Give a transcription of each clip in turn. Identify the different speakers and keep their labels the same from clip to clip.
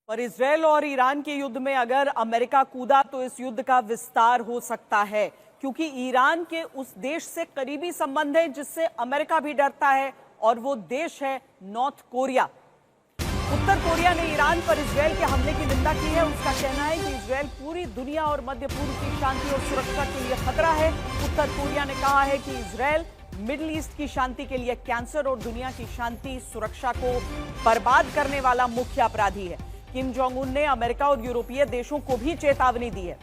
Speaker 1: पर इजरायल और ईरान के युद्ध में अगर अमेरिका कूदा तो इस युद्ध का विस्तार हो सकता है, क्योंकि ईरान के उस देश से करीबी संबंध है जिससे अमेरिका भी डरता है, और वो देश है नॉर्थ कोरिया। उत्तर कोरिया ने ईरान पर इजरायल के हमले की निंदा की है। उसका कहना है कि इजरायल पूरी दुनिया और मध्य पूर्व की शांति और सुरक्षा के लिए खतरा है। उत्तर कोरिया ने कहा है कि इजरायल मिडिल ईस्ट की शांति के लिए कैंसर और दुनिया की शांति सुरक्षा को बर्बाद करने वाला मुख्य अपराधी है। किम जोंग उन ने अमेरिका और यूरोपीय देशों को भी चेतावनी दी है।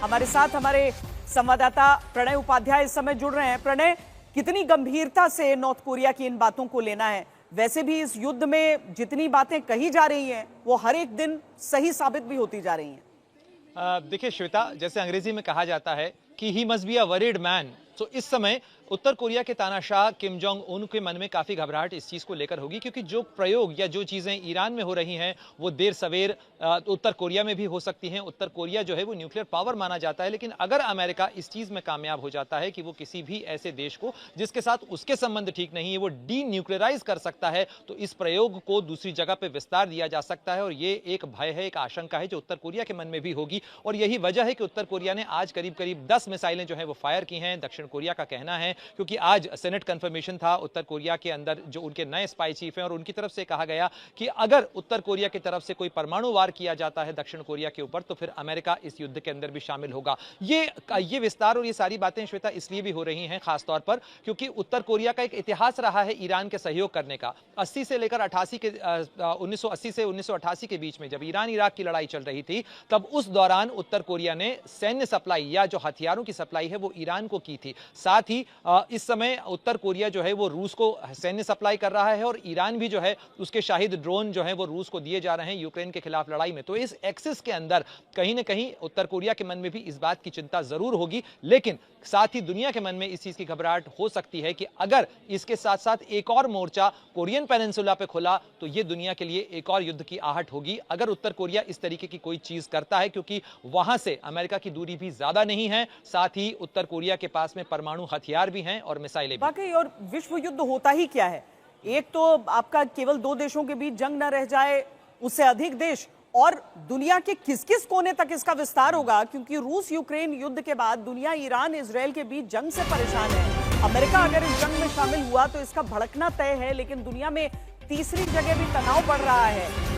Speaker 1: हमारे साथ हमारे संवाददाता प्रणय उपाध्याय इस समय जुड़ रहे हैं। प्रणय, कितनी गंभीरता से नॉर्थ कोरिया की इन बातों को लेना है? वैसे भी इस युद्ध में जितनी बातें कही जा रही हैं वो हर एक दिन सही साबित भी होती जा रही हैं।
Speaker 2: देखिए श्वेता, जैसे अंग्रेजी में कहा जाता है कि he must be a worried man. तो इस समय उत्तर कोरिया के तानाशाह किम जोंग उन के मन में काफी घबराहट इस चीज को लेकर होगी, क्योंकि जो प्रयोग या जो चीजें ईरान में हो रही हैं वो देर सवेर उत्तर कोरिया में भी हो सकती हैं। उत्तर कोरिया जो है वो न्यूक्लियर पावर माना जाता है, लेकिन अगर अमेरिका इस चीज में कामयाब हो जाता है कि वो किसी भी ऐसे देश को जिसके साथ उसके संबंध ठीक नहीं है वो डी न्यूक्लियराइज कर सकता है, तो इस प्रयोग को दूसरी जगह पर विस्तार दिया जा सकता है। और ये एक भय है, एक आशंका है जो उत्तर कोरिया के मन में भी होगी। और यही वजह है कि उत्तर कोरिया ने आज करीब करीब 10 मिसाइलें जो है वो फायर की हैं, दक्षिण कोरिया का कहना है, क्योंकि आज सेनेट कंफर्मेशन था उत्तर कोरिया के अंदर जो उनके नए स्पाई चीफ हैं, और उनकी तरफ से कहा गया कि अगर उत्तर कोरिया की तरफ से कोई परमाणु वार किया जाता है दक्षिण कोरिया के ऊपर तो फिर अमेरिका इस युद्ध के अंदर भी शामिल होगा। ये विस्तार और ये सारी बातें श्वेता इसलिए भी हो रही हैं खासतौर पर क्योंकि उत्तर कोरिया का एक इतिहास रहा है ईरान के सहयोग करने का। 80 से लेकर 88 के 1980 से 1988 के बीच में जब ईरान इराक की लड़ाई चल रही थी, तब उस दौरान उत्तर कोरिया ने सैन्य सप्लाई या जो हथियारों की सप्लाई है वो ईरान को की थी। साथ ही इस समय उत्तर कोरिया जो है वो रूस को सैन्य सप्लाई कर रहा है, और ईरान भी जो है उसके शाहिद ड्रोन जो है वो रूस को दिए जा रहे हैं यूक्रेन के खिलाफ लड़ाई में। तो इस एक्सिस के अंदर कहीं ना कहीं उत्तर कोरिया के मन में भी इस बात की चिंता जरूर होगी, लेकिन साथ ही दुनिया के मन में इस चीज की घबराहट हो सकती है कि अगर इसके साथ साथ एक और मोर्चा कोरियन पेनिनसुला पे खुला तो यह दुनिया के लिए एक और युद्ध की आहट होगी अगर उत्तर कोरिया इस तरीके की कोई चीज करता है, क्योंकि वहां से अमेरिका की दूरी भी ज्यादा नहीं है, साथ ही उत्तर कोरिया के पास में परमाणु हथियार भी हैं और मिसाइलें भी।
Speaker 1: वाकई, और विश्व युद्ध होता ही क्या है? एक तो आपका केवल 2 देशों के बीच जंग न रह जाए, उससे अधिक देश, और दुनिया के किस किस कोने तक इसका विस्तार होगा, क्योंकि रूस यूक्रेन युद्ध के बाद दुनिया ईरान इजरायल के बीच जंग से परेशान है। अमेरिका अगर इस जंग में शामिल हुआ तो इसका भड़कना तय है, लेकिन दुनिया में तीसरी जगह भी तनाव बढ़ रहा है।